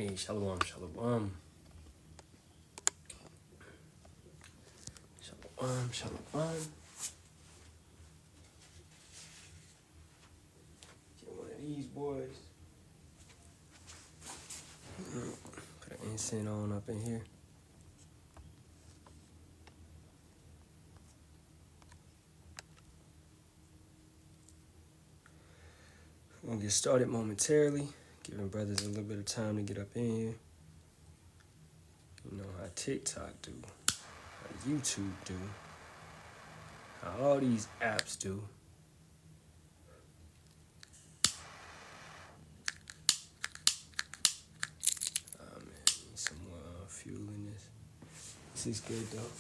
Hey, Shalawam, Shalawam. Shalawam, Shalawam. Get one of these boys. Put an incense on up in here. We'll get started momentarily, giving brothers a little bit of time to get up in here. You know how TikTok do, how YouTube do, how all these apps do. Oh man, need some more fuel in this. This is good though.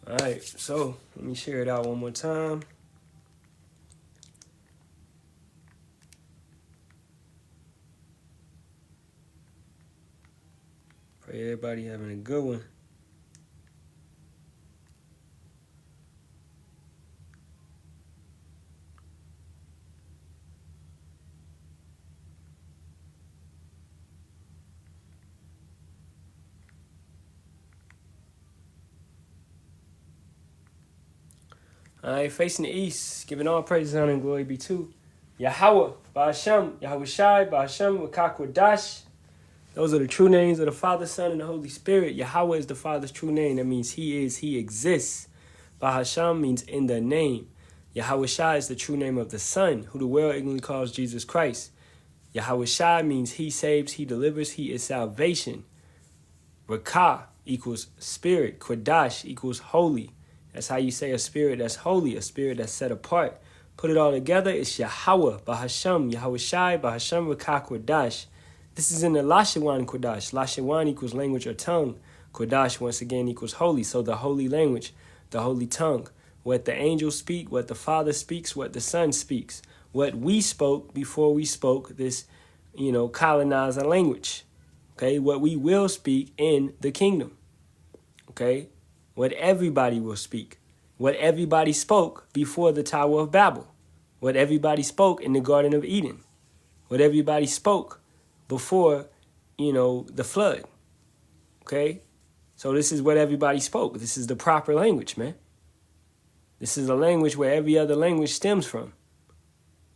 Alright, so let me share it out one more time. Pray everybody having a good one. Alright, facing the east, giving all praise, honor, and glory be to Yahawah, Bahasham, Yahawashi, Bahasham, Wakakwadash. Those are the true names of the Father, Son, and the Holy Spirit. Yahawah is the Father's true name. That means He is, He exists. Bahasham means in the name. Yahawashi is the true name of the Son, who the world ignorantly calls Jesus Christ. Yahawashi means He saves, He delivers, He is salvation. Rakah equals spirit. Kwadash equals holy. That's how you say a spirit that's holy, a spirit that's set apart. Put it all together, it's Yahawah, Bahasham, Yahawashi, Bahasham, Rakah, Kwadash. This is in the Lashawan Kodash. Lashawan equals language or tongue. Kodash, once again, equals holy. So the holy language, the holy tongue. What the angels speak, what the Father speaks, what the Son speaks. What we spoke before we spoke this, colonizer language. Okay, what we will speak in the kingdom. Okay, what everybody will speak. What everybody spoke before the Tower of Babel. What everybody spoke in the Garden of Eden. What everybody spoke before, the flood. Okay? So this is what everybody spoke. This is the proper language, man. This is a language where every other language stems from.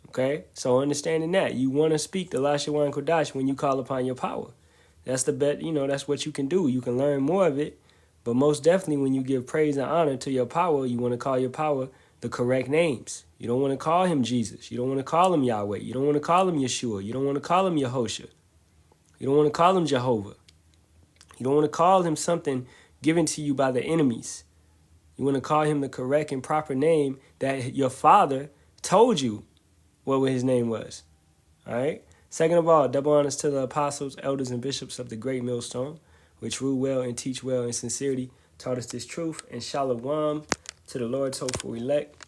Okay? So understanding that, you want to speak the Lashawan Kodash when you call upon your power. That's the bet, that's what you can do. You can learn more of it, but most definitely when you give praise and honor to your power, you want to call your power the correct names. You don't want to call him Jesus. You don't want to call him Yahweh. You don't want to call him Yeshua. You don't want to call him Yahosha. You don't want to call him Jehovah. You don't want to call him something given to you by the enemies. You want to call him the correct and proper name that your father told you what his name was. All right? Second of all, double honors to the apostles, elders, and bishops of the great millstone, which rule well and teach well in sincerity, taught us this truth. And Shalawam to the Lord's hopeful elect,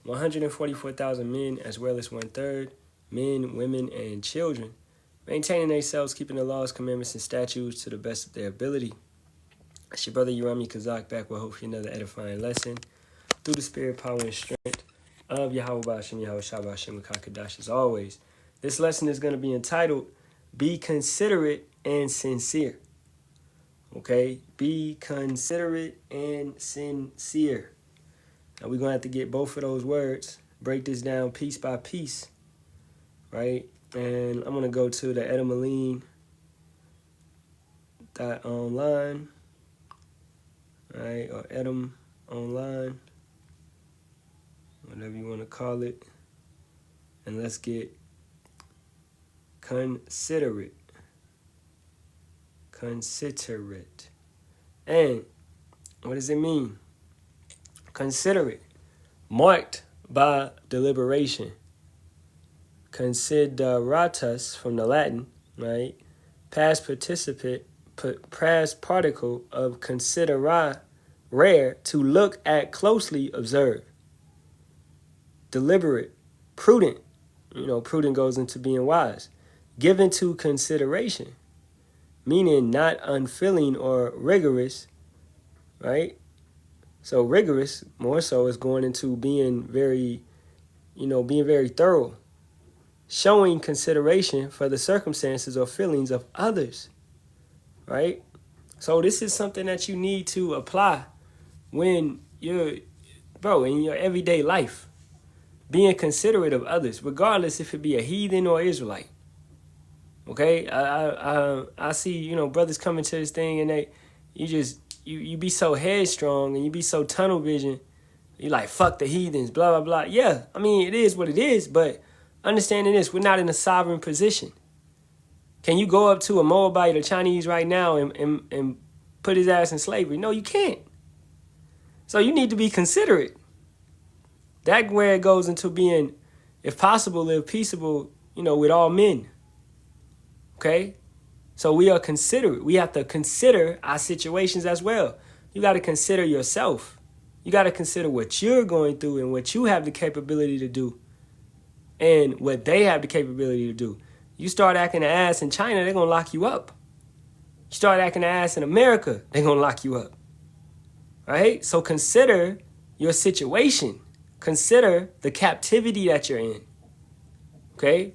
144,000 men, as well as 1/3, men, women, and children, maintaining themselves, keeping the laws, commandments, and statutes to the best of their ability. It's your brother Yerami Kazak back with hopefully another edifying lesson through the spirit, power, and strength of Yahawah, Bahasham, Yahawashi, Bahasham, Kadash. As always, this lesson is going to be entitled, Be Considerate and Sincere. Okay? Be considerate and sincere. Now we're going to have to get both of those words, break this down piece by piece, right? And I'm going to go to the edameline.online, right, or Edom online, whatever you want to call it. And let's get considerate. Considerate. And what does it mean? Considerate. Marked by deliberation. Consideratus from the Latin, right? Past particle of considera, rare, to look at, closely observe. Deliberate, prudent. Prudent goes into being wise. Given to consideration, meaning not unfeeling or rigorous, right? So rigorous, more so, is going into being very, being very thorough, showing consideration for the circumstances or feelings of others, right? So this is something that you need to apply when you're, in your everyday life, being considerate of others, regardless if it be a heathen or Israelite. Okay, I see, brothers coming to this thing and you be so headstrong and you be so tunnel vision. You like, fuck the heathens, blah, blah, blah. Yeah, I mean, it is what it is, but understanding this, we're not in a sovereign position. Can you go up to a Moabite or Chinese right now and put his ass in slavery? No, you can't. So you need to be considerate. That's where it goes into being, if possible, live peaceable, with all men. Okay? So we are considerate. We have to consider our situations as well. You got to consider yourself. You got to consider what you're going through and what you have the capability to do and what they have the capability to do. You start acting an ass in China, they're going to lock you up. You start acting an ass in America, they're going to lock you up. Right? So consider your situation. Consider the captivity that you're in. Okay?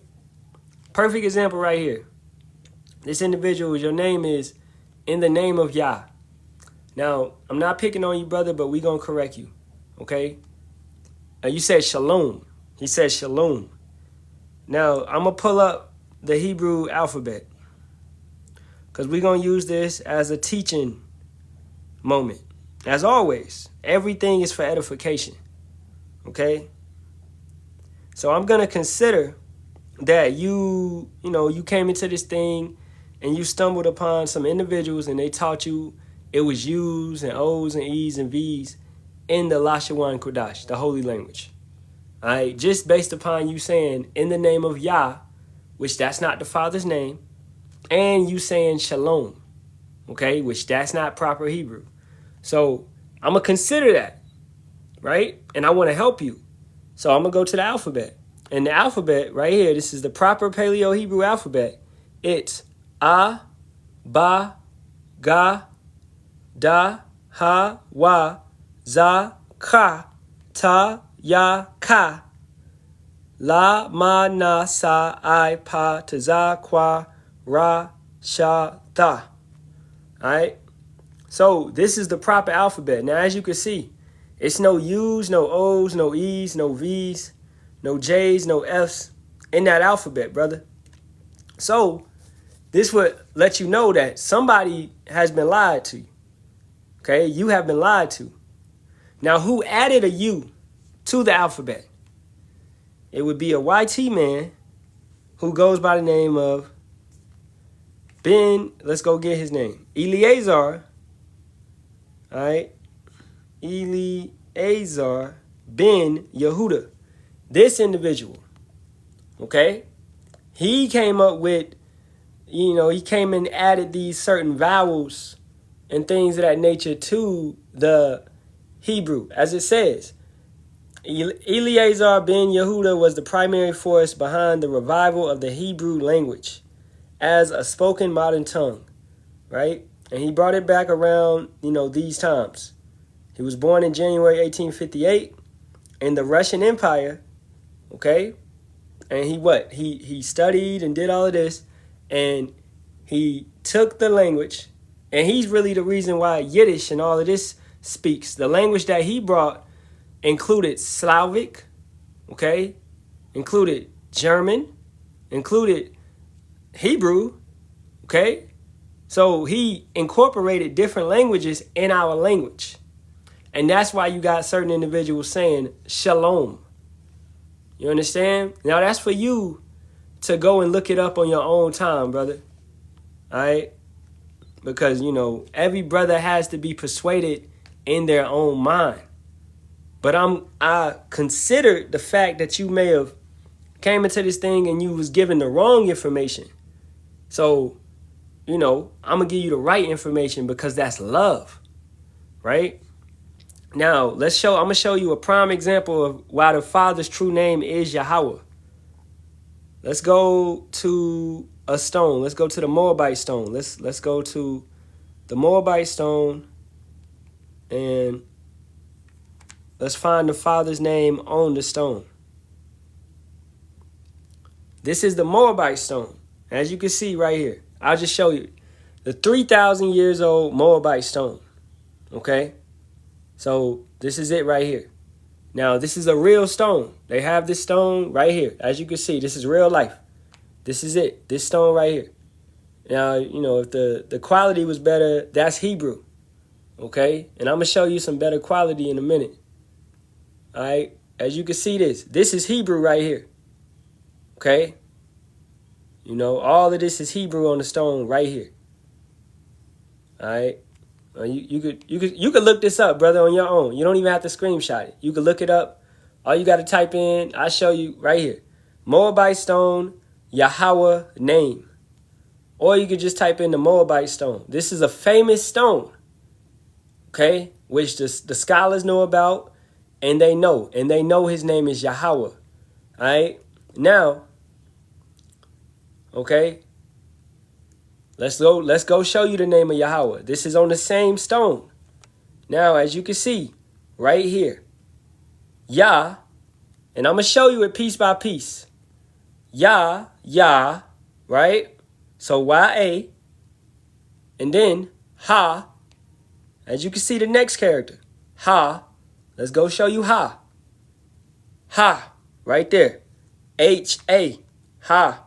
Perfect example right here. This individual, your name is in the name of Yah. Now, I'm not picking on you, brother, but we're going to correct you. Okay? You said shalom. He said shalom. Now, I'm going to pull up the Hebrew alphabet because we're going to use this as a teaching moment. As always, everything is for edification. Okay? So I'm going to consider that you came into this thing and you stumbled upon some individuals and they taught you it was U's and O's and E's and V's in the Lashawan Kodash, the holy language. All right, just based upon you saying in the name of Yah, which that's not the Father's name, and you saying Shalom, okay, which that's not proper Hebrew. So I'm going to consider that, right? And I want to help you. So I'm going to go to the alphabet. And the alphabet right here, this is the proper Paleo Hebrew alphabet. It's A, Ba, Ga, Da, Ha, Wa, Za, Ka, Ta, Ya, Ka, La, Ma, Na, Sa, I, Pa, Ta, Za, Kwa, Ra, Sha, Ta. All right? So this is the proper alphabet. Now, as you can see, it's no U's, no O's, no E's, no V's, no J's, no F's in that alphabet, brother. So this would let you know that somebody has been lied to. Okay, you have been lied to. Now, who added a U to the alphabet? It would be a YT man who goes by the name of let's go get his name. Eleazar. All right. Eleazar ben Yehuda. This individual, okay, he came up with, he came and added these certain vowels and things of that nature to the Hebrew. As it says, Eleazar ben Yehuda was the primary force behind the revival of the Hebrew language as a spoken modern tongue, right? And he brought it back around, these times. He was born in January 1858 in the Russian Empire, okay? And he studied and did all of this, and he took the language, and he's really the reason why Yiddish and all of this speaks. The language that he brought included Slavic, okay? Included German, included Hebrew, okay? So he incorporated different languages in our language. And that's why you got certain individuals saying shalom. You understand? Now that's for you to go and look it up on your own time, brother. All right? Because, every brother has to be persuaded in their own mind. But I considered the fact that you may have came into this thing and you was given the wrong information. So, I'm going to give you the right information because that's love, right? Now, I'm going to show you a prime example of why the Father's true name is Yahawah. Let's go to a stone. Let's go to the Moabite stone. Let's go to the Moabite stone, and let's find the Father's name on the stone. This is the Moabite stone. As you can see right here, I'll just show you the 3,000 years old Moabite stone. Okay, so this is it right here. Now, this is a real stone. They have this stone right here. As you can see, this is real life. This is it. This stone right here. Now, you know, if the quality was better, that's Hebrew. Okay, and I'm going to show you some better quality in a minute. All right, as you can see this is Hebrew right here. Okay, you know, all of this is Hebrew on the stone right here. All right, you could look this up, brother, on your own. You don't even have to screenshot it. You could look it up. All you got to type in, I'll show you right here, Moabite stone, Yahawah name. Or you could just type in the Moabite stone. This is a famous stone, okay, which the scholars know about, and they know his name is Yahawah. All right, now, okay, let's go show you the name of Yahawah. This is on the same stone. Now, as you can see right here, Yah, and I'm going to show you it piece by piece. Yah, right? So Y-A, and then Ha. As you can see, the next character, Ha. Let's go show you Ha. Ha, right there. H-A, Ha.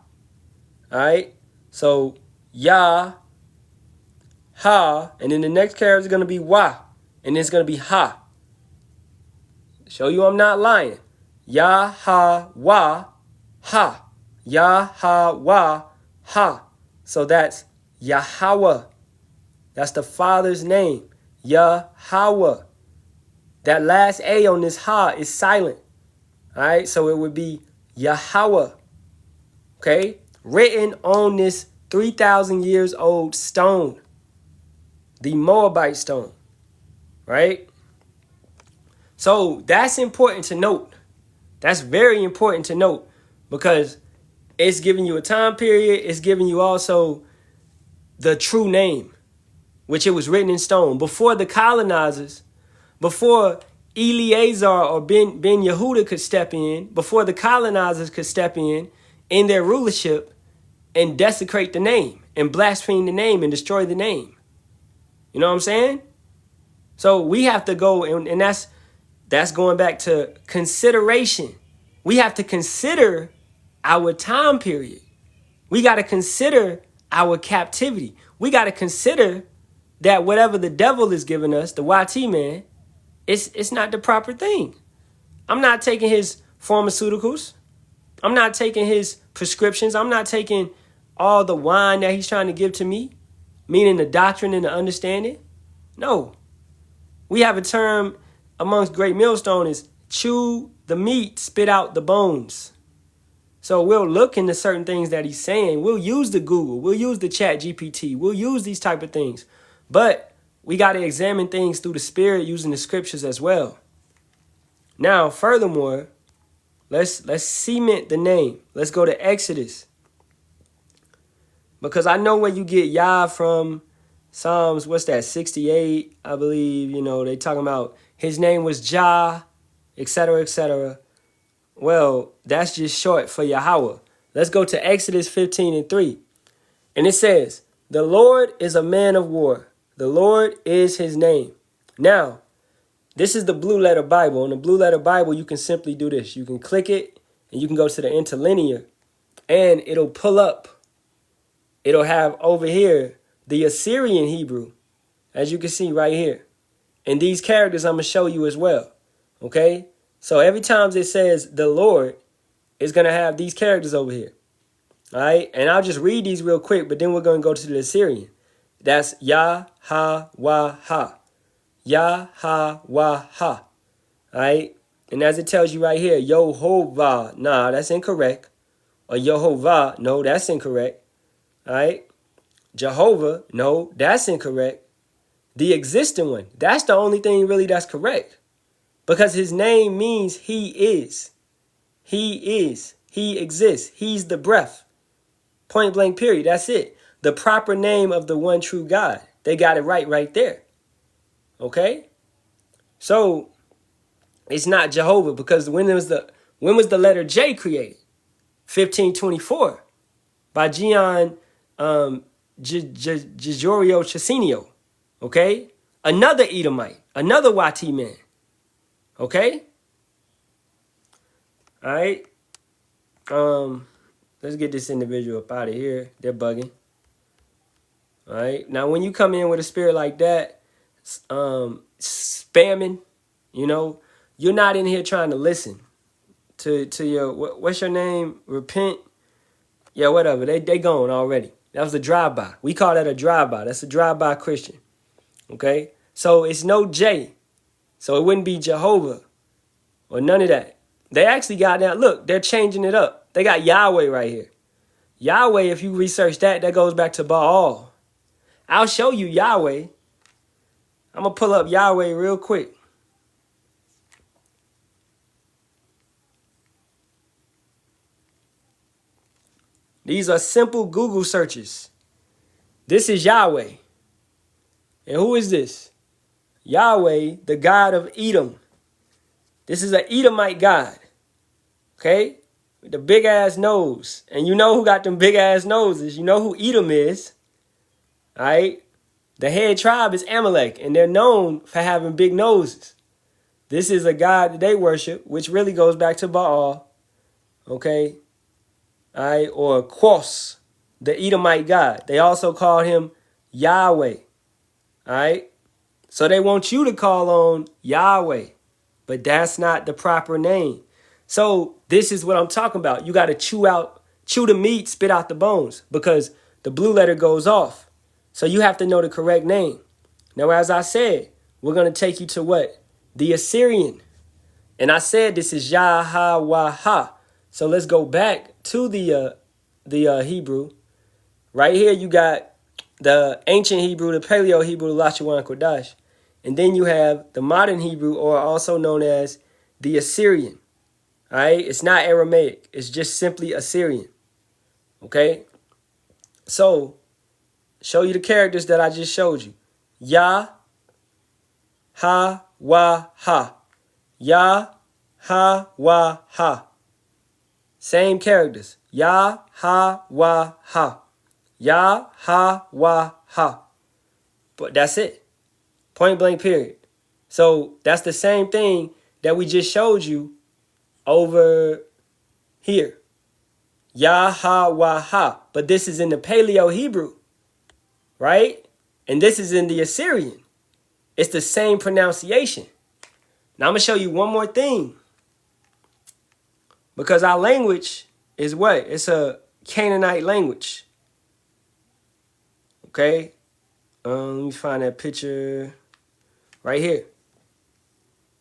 All right, so Yah, Ha, and then the next character is going to be Wa, and it's going to be Ha. Show you I'm not lying. Yahawah, Ha. Yahawah, Ha. So that's Yahawah. That's the Father's name, Yahawah. That last A on this Ha is silent. All right, so it would be Yahawah. Okay, written on this 3,000 years old stone, the Moabite stone, right? So that's important to note. That's very important to note, because it's giving you a time period. It's giving you also the true name, which it was written in stone. Before the colonizers, before Eleazar or Ben Yehuda could step in, before the colonizers could step in their rulership and desecrate the name and blaspheme the name and destroy the name. You know what I'm saying? So we have to go, and that's going back to consideration. We have to consider our time period. We got to consider our captivity. We got to consider that whatever the devil is giving us, the YT man, it's not the proper thing. I'm not taking his pharmaceuticals. I'm not taking his prescriptions. I'm not taking all the wine that he's trying to give to me, meaning the doctrine and the understanding. No. We have a term amongst great millstone is chew the meat, spit out the bones. So we'll look into certain things that he's saying. We'll use the Google. We'll use the Chat GPT. We'll use these type of things. But we got to examine things through the Spirit using the scriptures as well. Now, furthermore, let's cement the name. Let's go to Exodus. Because I know where you get Yah from. Psalms, what's that, 68, I believe. You know, they talking about his name was Jah, etc., etc. Well, that's just short for Yahawah. Let's go to Exodus 15:3. And it says, the Lord is a man of war. The Lord is his name. Now, this is the Blue Letter Bible. In the Blue Letter Bible, you can simply do this. You can click it, and you can go to the interlinear, and it'll pull up. It'll have over here the Assyrian Hebrew, as you can see right here. And these characters I'm going to show you as well. Okay? So every time it says the Lord, it's going to have these characters over here. All right? And I'll just read these real quick, but then we're going to go to the Assyrian. That's Yahawah. Yahawah. All right? And as it tells you right here, Yehovah. Nah, that's incorrect. Or Yehovah. No, that's incorrect. All right? Jehovah. No, that's incorrect. the existing one. That's the only thing really that's correct. Because his name means he is. He is. He exists. He's the breath. Point blank period. That's it. The proper name of the one true God. They got it right there. Okay? So it's not Jehovah, because when was the letter J created? 1524 by Gian Giorgio Cecinio. Okay? Another Edomite, another YT man. Okay? All right. Let's get this individual up out of here. They're bugging. All right. Now, when you come in with a spirit like that, spamming, you're not in here trying to listen to your, what's your name? Repent. Yeah, whatever. They gone already. That was a drive-by. We call that a drive-by. That's a drive-by Christian. Okay? So it's no J. So it wouldn't be Jehovah or none of that. They actually got now, look, they're changing it up. They got Yahweh right here. Yahweh, if you research that goes back to Baal. I'll show you Yahweh. I'm going to pull up Yahweh real quick. These are simple Google searches. This is Yahweh. And who is this? Yahweh, the God of Edom. This is an Edomite God. Okay? With the big ass nose. And you know who got them big ass noses. You know who Edom is. Alright? The head tribe is Amalek. And they're known for having big noses. This is a God that they worship, which really goes back to Baal. Okay? Alright? Or Quos, the Edomite God. They also called him Yahweh. Alright? So they want you to call on Yahweh. But that's not the proper name. So this is what I'm talking about. You got to chew the meat, spit out the bones, because the blue letter goes off. So you have to know the correct name. Now, as I said, we're going to take you to what? The Assyrian. And I said this is Yahawah. So let's go back to the Hebrew. Right here you got the ancient Hebrew, the Paleo Hebrew, the Lashawan Kodash. And then you have the modern Hebrew, or also known as the Assyrian. All right? It's not Aramaic. It's just simply Assyrian. Okay? So, show you the characters that I just showed you. Yahawaha. Yahawaha. Same characters. Yahawaha. Yahawaha. But that's it. Point blank period. So that's the same thing that we just showed you over here. Yahawaha. But this is in the Paleo Hebrew. Right? And this is in the Assyrian. It's the same pronunciation. Now I'm going to show you one more thing. Because our language is what? It's a Canaanite language. Okay? Let me find that picture right here.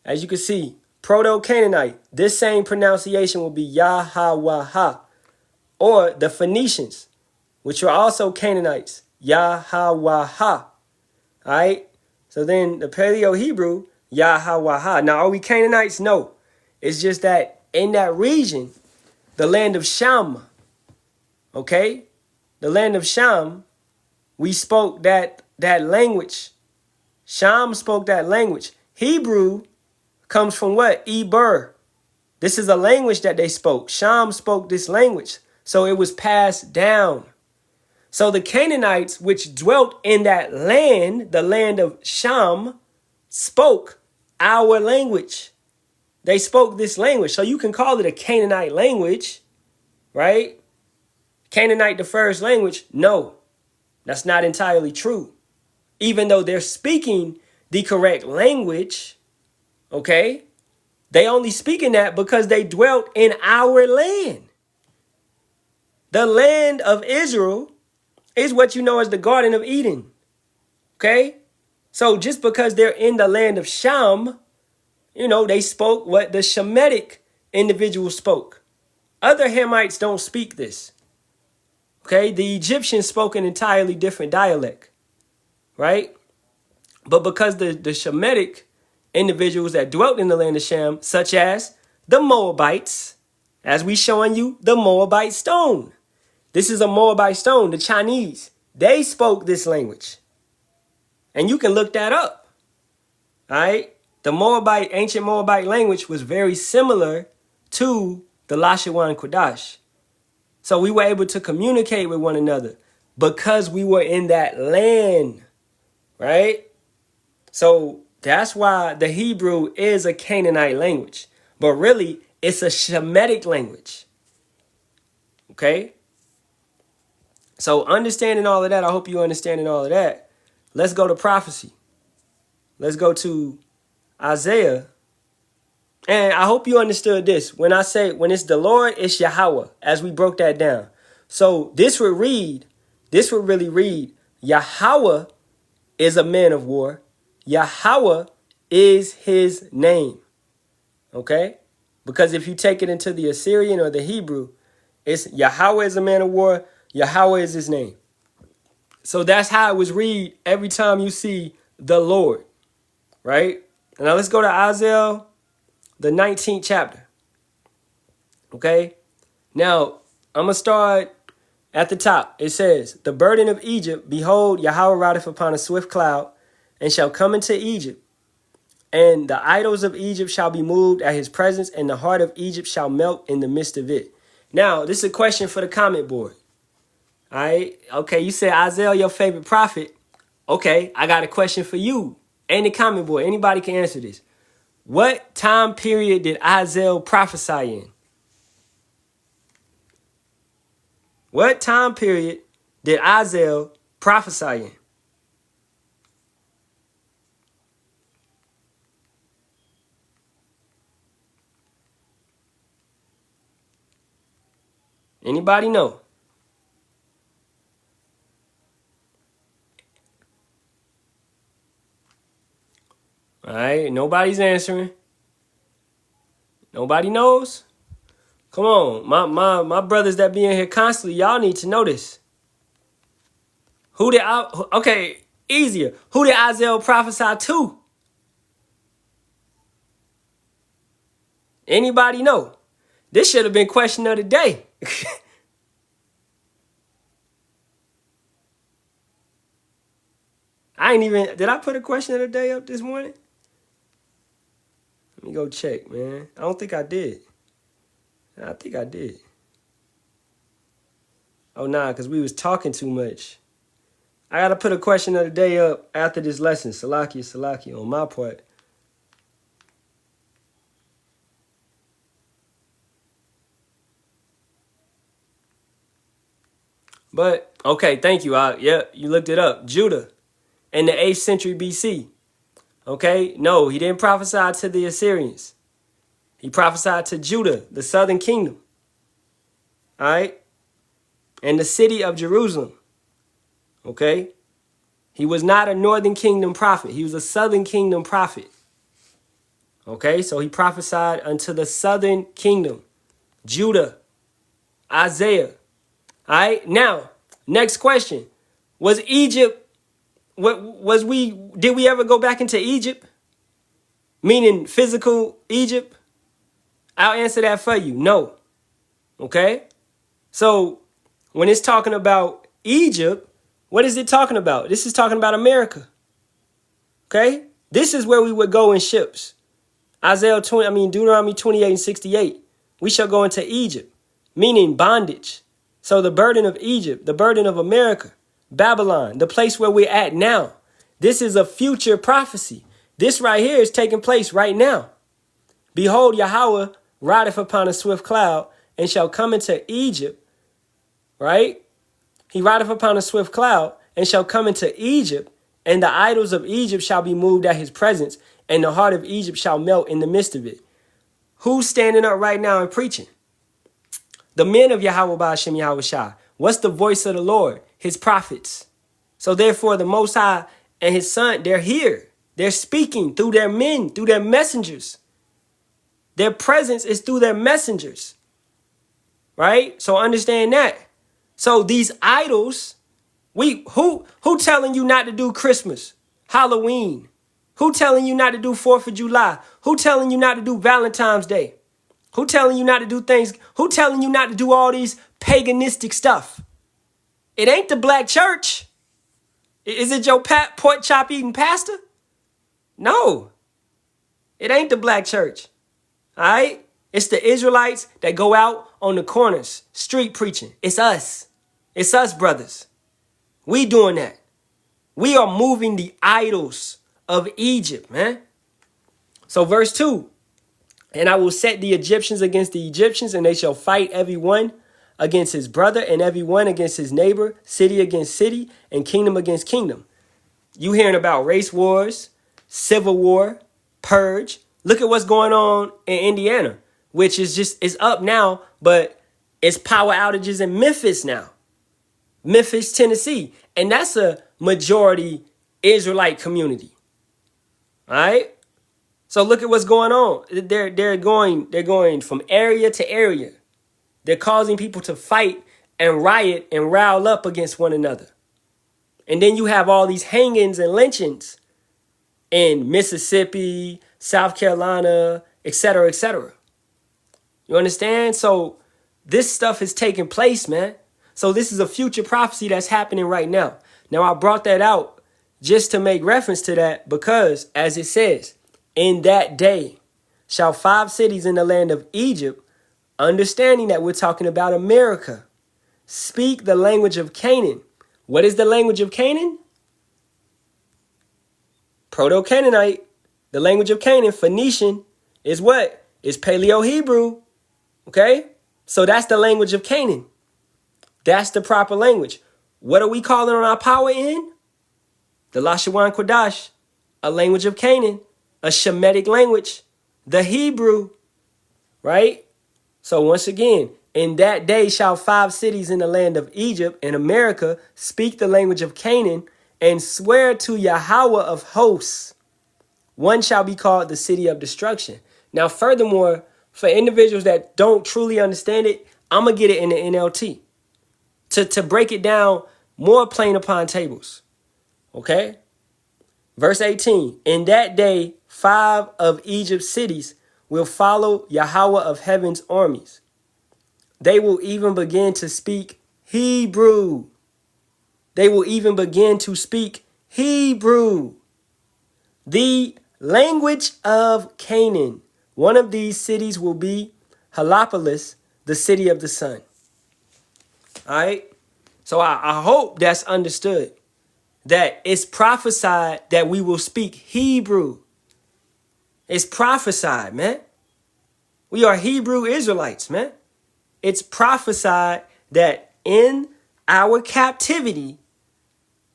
As you can see, Proto-Canaanite, this same pronunciation will be Yahawaha. Or the Phoenicians, which are also Canaanites, Yahawaha. Alright? So then the Paleo Hebrew, Yahawaha. Now, are we Canaanites? No. It's just that in that region, the land of Sham, okay? The land of Sham, we spoke that language. Sham spoke that language. Hebrew comes from what? Eber. This is a language that they spoke. Sham spoke this language. So it was passed down. So the Canaanites, which dwelt in that land, the land of Sham, spoke our language. They spoke this language. So you can call it a Canaanite language, right? Canaanite, the first language. No, that's not entirely true. Even though they're speaking the correct language, okay? They only speaking that because they dwelt in our land. The land of Israel is what you know as the Garden of Eden, okay? So just because they're in the land of Sham, they spoke what the Shemitic individuals spoke. Other Hamites don't speak this, okay? The Egyptians spoke an entirely different dialect, right? But because the Shemitic individuals that dwelt in the land of Shem, such as the Moabites, as we showing you the Moabite stone. This is a Moabite stone, the Chinese. They spoke this language. And you can look that up. All right? The Moabite, ancient Moabite language was very similar to the Lashawan Kodash. So we were able to communicate with one another because we were in that land, right? So that's why the Hebrew is a Canaanite language, but really it's a Shemitic language, okay? So understanding all of that, I hope you understanding all of that. Let's go to prophecy. Let's go to Isaiah. And I hope you understood this. When I say, when it's the Lord, it's Yahawah, as we broke that down. So this would really read, Yahawah is a man of war. Yahawah is his name. Okay? Because if you take it into the Assyrian or the Hebrew, it's Yahawah is a man of war. Yahawah is his name. So that's how it was read every time you see the Lord. Right? And now let's go to Isaiah, the 19th chapter. Okay? Now, I'm going to start at the top. It says, the burden of Egypt, behold, Yahawah rideth upon a swift cloud, and shall come into Egypt. And the idols of Egypt shall be moved at his presence, and the heart of Egypt shall melt in the midst of it. Now, this is a question for the comment board. All right? Okay, you said Isaiah, your favorite prophet. Okay, I got a question for you and the comment board. Anybody can answer this. What time period did Isaiah prophesy in? What time period did Isaiah prophesy in? Anybody know? All right, nobody's answering. Nobody knows? Come on, my brothers that be in here constantly, y'all need to know this. Okay, easier. Who did Isaiah prophesy to? Anybody know? This should have been question of the day. Did I put a question of the day up this morning? Let me go check, man. I don't think I did. I think I did. Oh, nah, because we was talking too much. I got to put a question of the day up after this lesson. Salakia, on my part. But, okay, thank you. Yeah, you looked it up. Judah in the 8th century BC. Okay, no, he didn't prophesy to the Assyrians. He prophesied to Judah, the southern kingdom. All right? And the city of Jerusalem. Okay? He was not a northern kingdom prophet. He was a southern kingdom prophet. Okay? So he prophesied unto the southern kingdom. Judah. Isaiah. All right? Now, next question. Was Egypt, did we ever go back into Egypt? Meaning physical Egypt? I'll answer that for you. No. Okay? So when it's talking about Egypt, what is it talking about? This is talking about America. Okay? This is where we would go in ships. Deuteronomy 28 and 68. We shall go into Egypt, meaning bondage. So the burden of Egypt, the burden of America, Babylon, the place where we're at now. This is a future prophecy. This right here is taking place right now. Behold, Yahawah rideth upon a swift cloud, and shall come into Egypt, right? He rideth upon a swift cloud, and shall come into Egypt, and the idols of Egypt shall be moved at his presence, and the heart of Egypt shall melt in the midst of it. Who's standing up right now and preaching? The men of Yahawah, Bahasham, Yahawashi. What's the voice of the Lord? His prophets. So therefore, the Most High and his son, they're here. They're speaking through their men, through their messengers. Their presence is through their messengers. Right? So understand that. So these idols, who telling you not to do Christmas? Halloween? Who telling you not to do 4th of July? Who telling you not to do Valentine's Day? Who telling you not to do things? Who telling you not to do all these paganistic stuff? It ain't the black church. Is it your pork chop eating pastor? No, it ain't the black church. All right? It's the Israelites that go out on the corners, street preaching. It's us. It's us, brothers. We doing that. We are moving the idols of Egypt, man. So verse 2, and I will set the Egyptians against the Egyptians, and they shall fight every one against his brother, and every one against his neighbor, city against city, and kingdom against kingdom. You hearing about race wars, civil war, purge. Look at what's going on in Indiana, which is up now, but it's power outages in Memphis now. Memphis, Tennessee. And that's a majority Israelite community. All right? So look at what's going on. They're going from area to area. They're causing people to fight and riot and rile up against one another. And then you have all these hangings and lynchings in Mississippi, South Carolina, etc., etc. You understand? So this stuff is taking place, man. So this is a future prophecy that's happening right now. Now, I brought that out just to make reference to that because, as it says, in that day shall 5 cities in the land of Egypt, understanding that we're talking about America, speak the language of Canaan. What is the language of Canaan? Proto-Canaanite. The language of Canaan, Phoenician, is what? It's Paleo-Hebrew. Okay? So that's the language of Canaan. That's the proper language. What are we calling on our power in? The Lashawan Kodash, a language of Canaan, a Shemitic language, the Hebrew, right? So once again, in that day shall 5 cities in the land of Egypt and America speak the language of Canaan and swear to Yahawah of hosts. One shall be called the city of destruction. Now, furthermore, for individuals that don't truly understand it, I'm going to get it in the NLT to break it down more plain upon tables. Okay? Verse 18, in that day, 5 of Egypt's cities will follow Yahawah of heaven's armies. They will even begin to speak Hebrew. They will even begin to speak Hebrew. The language of Canaan. One of these cities will be Halalyam, the city of the sun. All right? So I hope that's understood. That it's prophesied that we will speak Hebrew. It's prophesied, man. We are Hebrew Israelites, man. It's prophesied that in our captivity,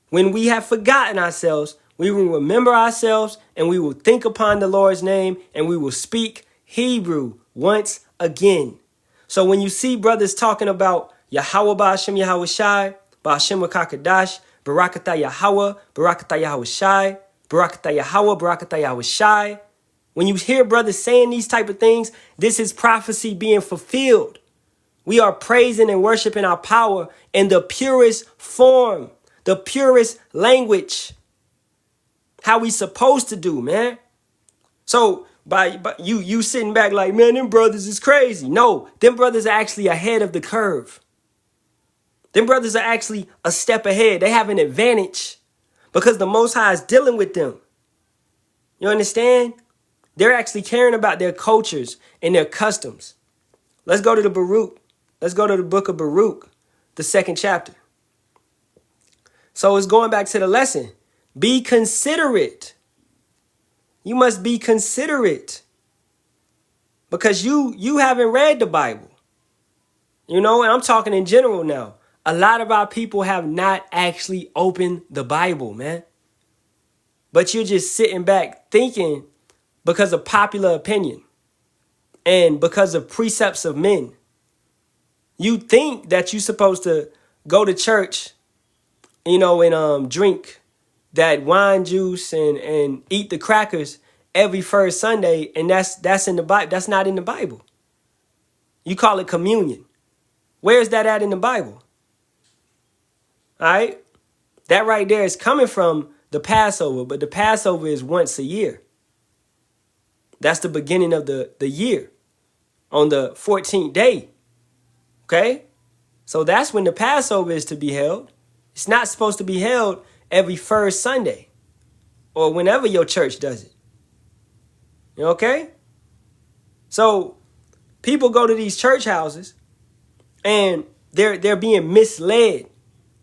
when we have forgotten ourselves, we will remember ourselves and we will think upon the Lord's name and we will speak Hebrew once again. So when you see brothers talking about Yahawah, Bahasham, Yahawashi, Bahasham, Kakadash, Barakatah Yahawah, Barakatah Yahawashi, Barakatah Yahawah, Barakatah Yahawashi. When you hear brothers saying these type of things, this is prophecy being fulfilled. We are praising and worshiping our power in the purest form, the purest language. How we supposed to do, man. So by you sitting back like, man, them brothers is crazy. No, them brothers are actually ahead of the curve. Them brothers are actually a step ahead. They have an advantage because the Most High is dealing with them. You understand? They're actually caring about their cultures and their customs. Let's go to the Baruch. Let's go to the book of Baruch, the 2nd chapter. So it's going back to the lesson. Be considerate. You must be considerate because you haven't read the Bible. You know, and I'm talking in general now. A lot of our people have not actually opened the Bible, man. But you're just sitting back thinking because of popular opinion and because of precepts of men. You think that you're supposed to go to church, you know, and drink that wine juice and eat the crackers every first Sunday, and that's in the Bible. That's not in the Bible. You call it communion. Where's that at in the Bible? All right? That right there is coming from the Passover, but the Passover is once a year. That's the beginning of the year on the 14th day. Okay? So that's when the Passover is to be held. It's not supposed to be held every first Sunday or whenever your church does it. Okay? So people go to these church houses and they're being misled.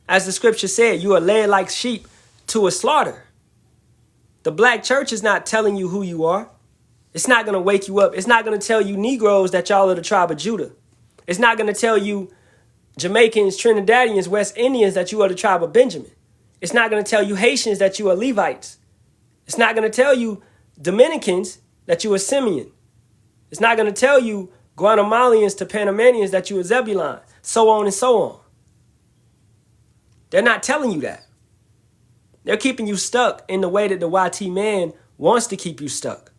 As the scripture said, you are led like sheep to a slaughter. The black church is not telling you who you are. It's not going to wake you up. It's not going to tell you Negroes that y'all are the tribe of Judah. It's not going to tell you Jamaicans, Trinidadians, West Indians that you are the tribe of Benjamin. It's not going to tell you Haitians that you are Levites. It's not going to tell you Dominicans that you are Simeon. It's not going to tell you Guatemalans to Panamanians that you are Zebulon, so on and so on. They're not telling you that. They're keeping you stuck in the way that the YT man wants to keep you stuck.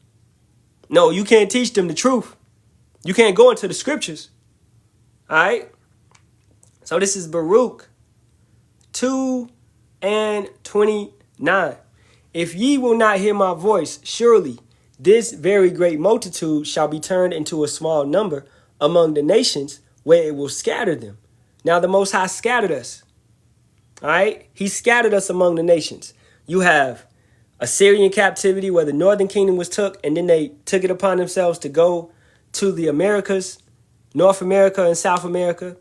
No, you can't teach them the truth. You can't go into the scriptures. All right? So this is Baruch 2:29. If ye will not hear my voice, surely this very great multitude shall be turned into a small number among the nations where it will scatter them. Now the Most High scattered us. All right? He scattered us among the nations. You have Assyrian captivity where the northern kingdom was took, and then they took it upon themselves to go to the Americas, North America and South America,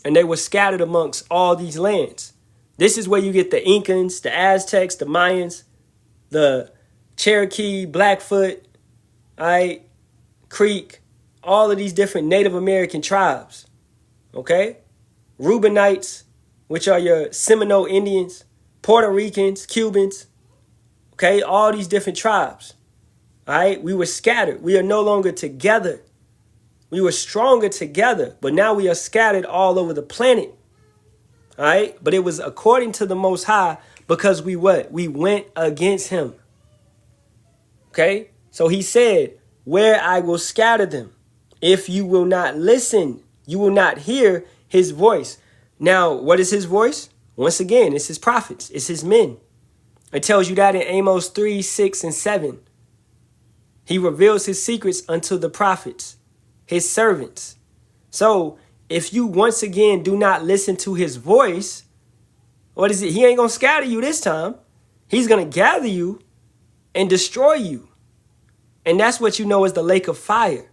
and they were scattered amongst all these lands. This is where you get the Incans, the Aztecs, the Mayans, the Cherokee, Blackfoot, all right, Creek, all of these different Native American tribes, okay? Reubenites, which are your Seminole Indians, Puerto Ricans, Cubans, okay? All these different tribes, all right? We were scattered. We are no longer together. We were stronger together, but now we are scattered all over the planet, all right? But it was according to the Most High because we what? We went against him, okay? So he said, where I will scatter them. If you will not listen, you will not hear his voice. Now, what is his voice? Once again, it's his prophets. It's his men. It tells you that in Amos 3, 6, and 7. He reveals his secrets unto the prophets, his servants. So if you once again do not listen to his voice, what is it? He ain't going to scatter you this time. He's going to gather you and destroy you. And that's what you know is the lake of fire.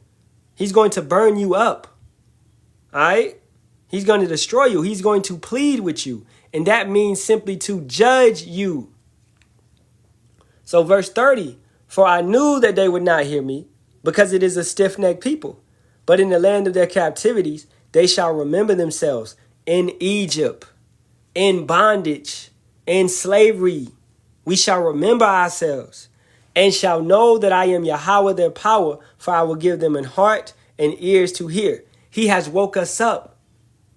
He's going to burn you up. All right? He's going to destroy you. He's going to plead with you. And that means simply to judge you. So verse 30, for I knew that they would not hear me, because it is a stiff-necked people. But in the land of their captivities, they shall remember themselves in Egypt, in bondage, in slavery. We shall remember ourselves and shall know that I am Yahawah their power, for I will give them an heart and ears to hear. He has woke us up.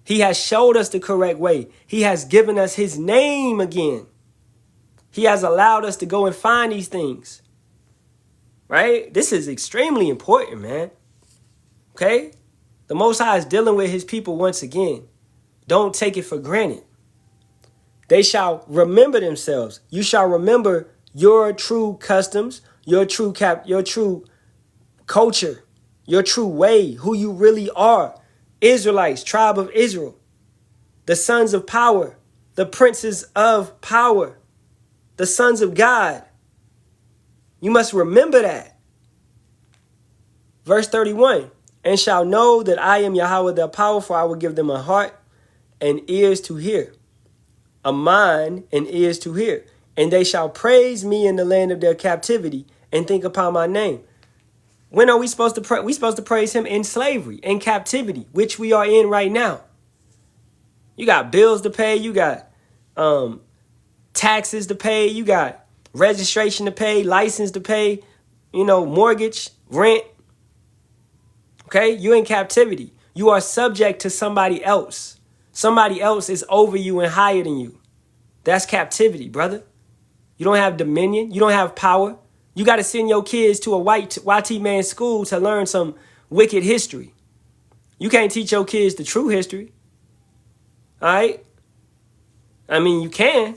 He has showed us the correct way. He has given us his name again. He has allowed us to go and find these things. Right? This is extremely important, man. Okay? The Most High is dealing with his people once again. Don't take it for granted. They shall remember themselves. You shall remember your true customs, your true culture, your true way, who you really are. Israelites, tribe of Israel, the sons of power, the princes of power, the sons of God. You must remember that. Verse 31, and shall know that I am Yahawah the power, for I will give them a heart and ears to hear, a mind and ears to hear. And they shall praise me in the land of their captivity and think upon my name. When are we supposed to pray? We're supposed to praise him in slavery, in captivity, which we are in right now. You got bills to pay. You got taxes to pay. You got registration to pay, license to pay, mortgage, rent. Okay, you're in captivity. You are subject to somebody else. Somebody else is over you and higher than you. That's captivity, brother. You don't have dominion. You don't have power. You got to send your kids to a YT man school to learn some wicked history. You can't teach your kids the true history. All right? I mean, you can.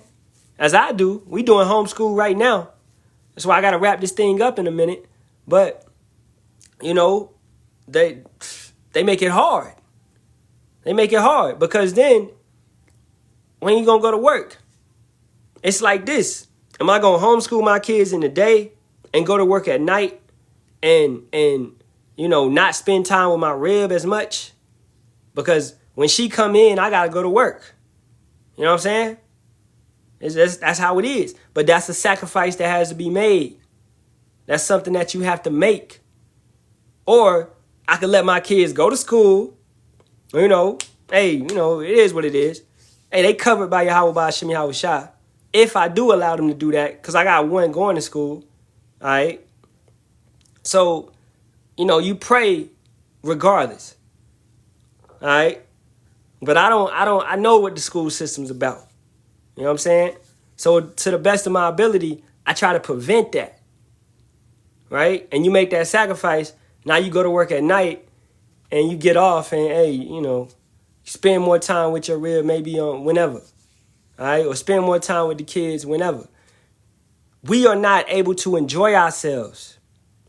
as I do. We doing homeschool right now. That's why I got to wrap this thing up in a minute. But, you know, they make it hard. They make it hard because then when you going to go to work? It's like this. Am I going to homeschool my kids in the day and go to work at night and you know, not spend time with my rib as much? Because when she come in, I got to go to work. You know what I'm saying? That's how it is. But that's a sacrifice that has to be made. That's something that you have to make. Or I could let my kids go to school. You know, hey, you know, it is what it is. Hey, they covered by Yahawah, Bahasham, Yahawashi. If I do allow them to do that, because I got one going to school. All right. So, you know, you pray regardless. All right. But I know what the school system's about. You know what I'm saying? So to the best of my ability, I try to prevent that. Right? And you make that sacrifice. Now you go to work at night and you get off and, hey, you know, spend more time with your rib maybe on whenever. All right? Or spend more time with the kids whenever. We are not able to enjoy ourselves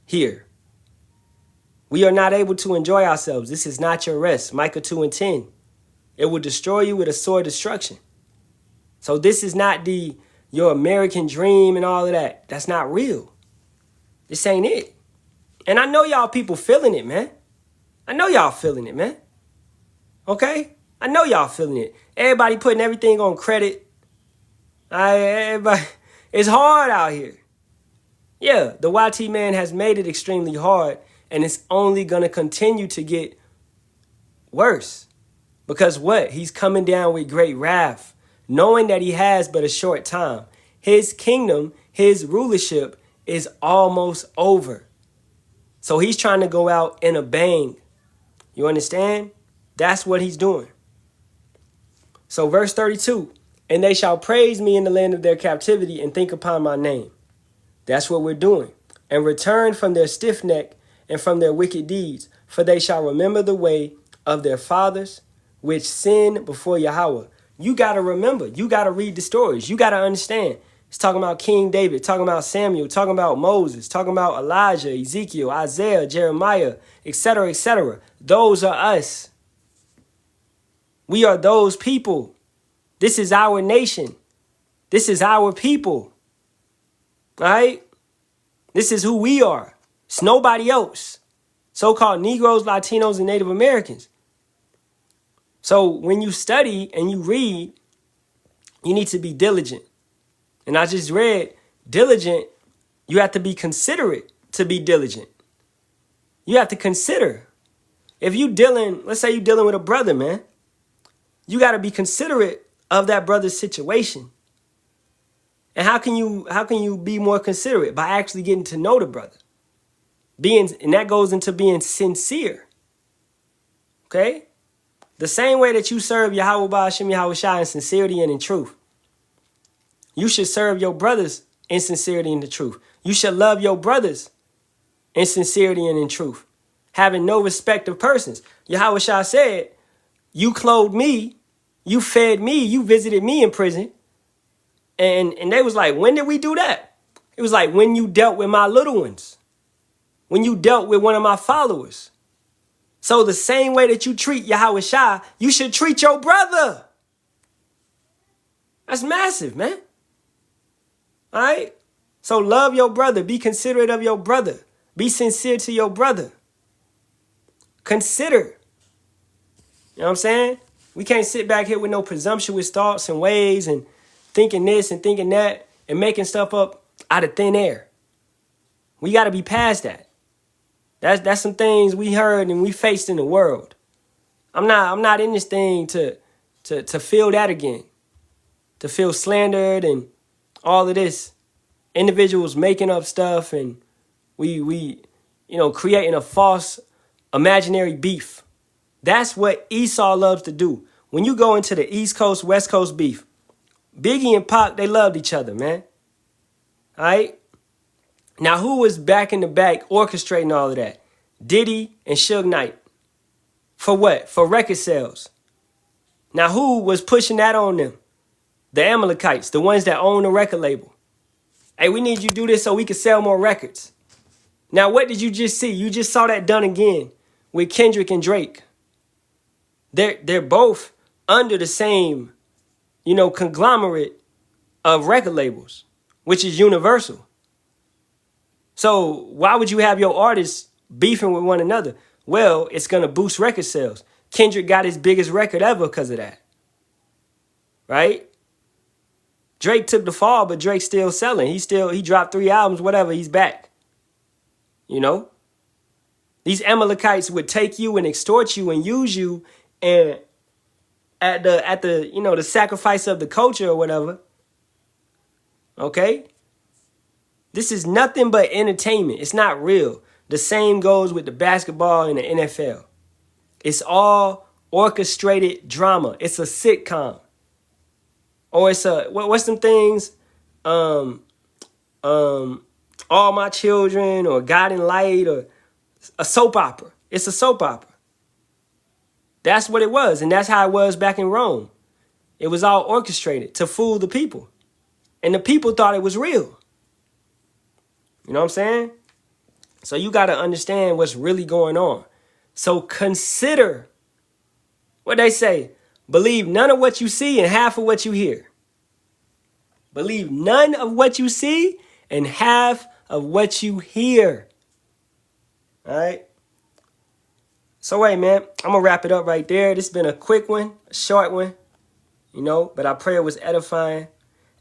here. We are not able to enjoy ourselves. This is not your rest. Micah 2:10. It will destroy you with a sword destruction. So this is not your American dream and all of that. That's not real. This ain't it. And I know y'all people feeling it, man. I know y'all feeling it, man. Okay? I know y'all feeling it. Everybody putting everything on credit. Everybody, it's hard out here. Yeah, the YT man has made it extremely hard, and it's only going to continue to get worse. Because what? He's coming down with great wrath, knowing that he has but a short time. His kingdom, his rulership is almost over. So he's trying to go out in a bang. You understand? That's what he's doing. So verse 32, and they shall praise me in the land of their captivity and think upon my name. That's what we're doing. And return from their stiff neck and from their wicked deeds, for they shall remember the way of their fathers, which sinned before Yahawah. You got to remember. You got to read the stories. You got to understand. It's talking about King David, talking about Samuel, talking about Moses, talking about Elijah, Ezekiel, Isaiah, Jeremiah, etc., etc. Those are us. We are those people. This is our nation. This is our people. All right? This is who we are. It's nobody else. So-called Negroes, Latinos, and Native Americans. So when you study and you read, you need to be diligent. And I just read, diligent, you have to be considerate to be diligent. You have to consider. If you dealing, let's say you're dealing with a brother, man, you got to be considerate of that brother's situation. And how can you be more considerate? By actually getting to know the brother. And that goes into being sincere. Okay? The same way that you serve Yahawah, Bahasham, Yahawashi in sincerity and in truth. You should serve your brothers in sincerity and in truth. You should love your brothers in sincerity and in truth. Having no respect of persons. Yahawashi said, you clothed me, you fed me, you visited me in prison. And they was like, when did we do that? It was like, when you dealt with my little ones. When you dealt with one of my followers. So the same way that you treat Yahawashi, you should treat your brother. That's massive, man. All right? So love your brother. Be considerate of your brother. Be sincere to your brother. Consider. You know what I'm saying? We can't sit back here with no presumptuous thoughts and ways and thinking this and thinking that and making stuff up out of thin air. We got to be past that. That's some things we heard and we faced in the world. I'm not in this thing to feel that again. To feel slandered and all of this. Individuals making up stuff and we creating a false imaginary beef. That's what Esau loves to do. When you go into the East Coast, West Coast beef, Biggie and Pac, they loved each other, man. All right? Now, who was back in the back orchestrating all of that? Diddy and Suge Knight. For what? For record sales. Now, who was pushing that on them? The Amalekites, the ones that own the record label. Hey, we need you to do this so we can sell more records. Now, what did you just see? You just saw that done again with Kendrick and Drake. They're both under the same, conglomerate of record labels, which is Universal. So why would you have your artists beefing with one another? Well, it's going to boost record sales. Kendrick got his biggest record ever because of that. Right? Drake took the fall, but Drake's still selling. He dropped 3 albums, whatever, he's back. These Amalekites would take you and extort you and use you, and at the the sacrifice of the culture or whatever. Okay? This is nothing but entertainment. It's not real. The same goes with the basketball and the NFL. It's all orchestrated drama. It's a sitcom. Or it's what's some things? All My Children or Guiding Light or a soap opera. It's a soap opera. That's what it was. And that's how it was back in Rome. It was all orchestrated to fool the people. And the people thought it was real. You know what I'm saying? So you got to understand what's really going on. So consider what they say. Believe none of what you see and half of what you hear. Believe none of what you see and half of what you hear. All right? So, hey, man, I'm going to wrap it up right there. This has been a quick one, a short one, but I pray it was edifying.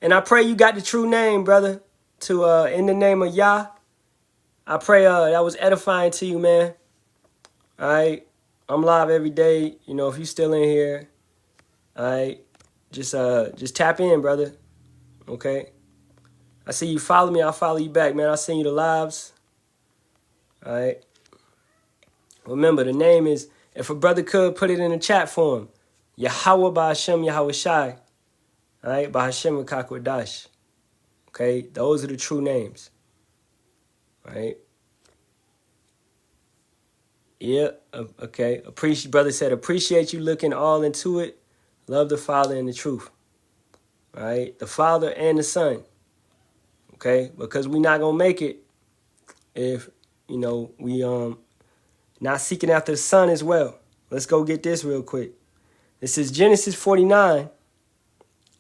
And I pray you got the true name, brother, in the name of Yah. I pray that was edifying to you, man. All right? I'm live every day. If you still in here, all right, just tap in, brother. Okay? I see you follow me, I'll follow you back, man. I'll send you the lives. All right? Remember, the name is, if a brother could, put it in the chat for him. Yahawah, Bahasham, Yahawashi. All right? Bahasham, Dash. Okay? Those are the true names. All right? Yeah, okay. Brother said, appreciate you looking all into it. Love the Father and the truth. All right? The Father and the Son. Okay? Because we're not going to make it if, we not seeking after the Son as well. Let's go get this real quick. This is Genesis 49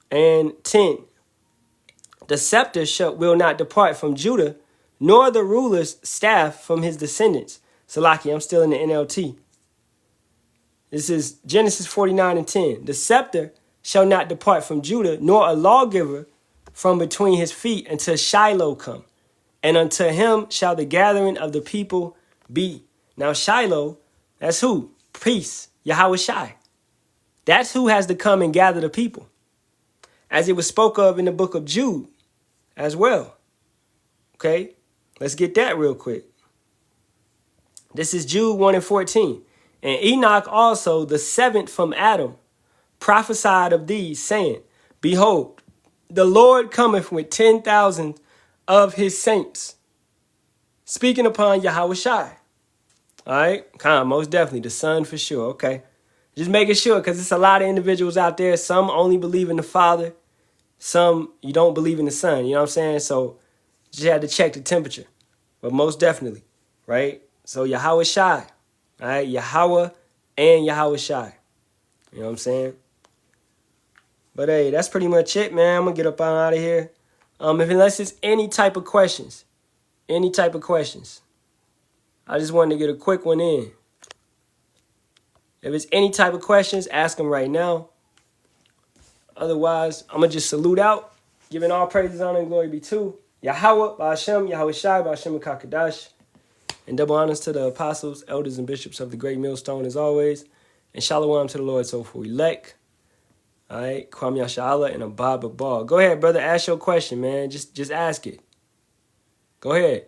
and 10. The scepter will not depart from Judah, nor the ruler's staff from his descendants. Salaki, I'm still in the NLT. This is Genesis 49 and 10. The scepter shall not depart from Judah, nor a lawgiver from between his feet until Shiloh come. And unto him shall the gathering of the people be. Now Shiloh, that's who? Peace, Yahawashi. That's who has to come and gather the people. As it was spoke of in the book of Jude as well. Okay, let's get that real quick. This is Jude 1 and 14. And Enoch also, the seventh from Adam, prophesied of these, saying, Behold, the Lord cometh with 10,000 of his saints, speaking upon Yahawashi. All right, most definitely, the Son for sure, okay. Just making sure, because it's a lot of individuals out there. Some only believe in the Father. Some you don't believe in the Son, you know what I'm saying? So just had to check the temperature. But most definitely, right? So Yahawashi, all right, Yahawah and Yahawashi. You know what I'm saying? But hey, that's pretty much it, man. I'm going to get up out of here. Unless it's any type of questions. I just wanted to get a quick one in. If it's any type of questions, ask them right now. Otherwise, I'm going to just salute out, giving all praises, honor, and glory be to Yahawah, Bahasham, Yahawashi, Bahasham, Kakadash. And double honors to the apostles, elders, and bishops of the great millstone as always. And Shalawam to the Lord, so for elect. All right, Kwam Yasharahla and Abba Ball. Go ahead, brother, ask your question, man. Just ask it. Go ahead.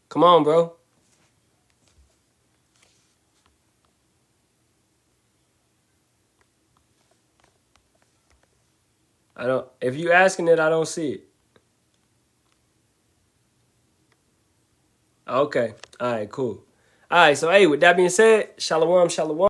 Come on, bro. If you asking it, I don't see it. Okay. All right, cool. All right, so, hey, with that being said, Shalawam, Shalawam.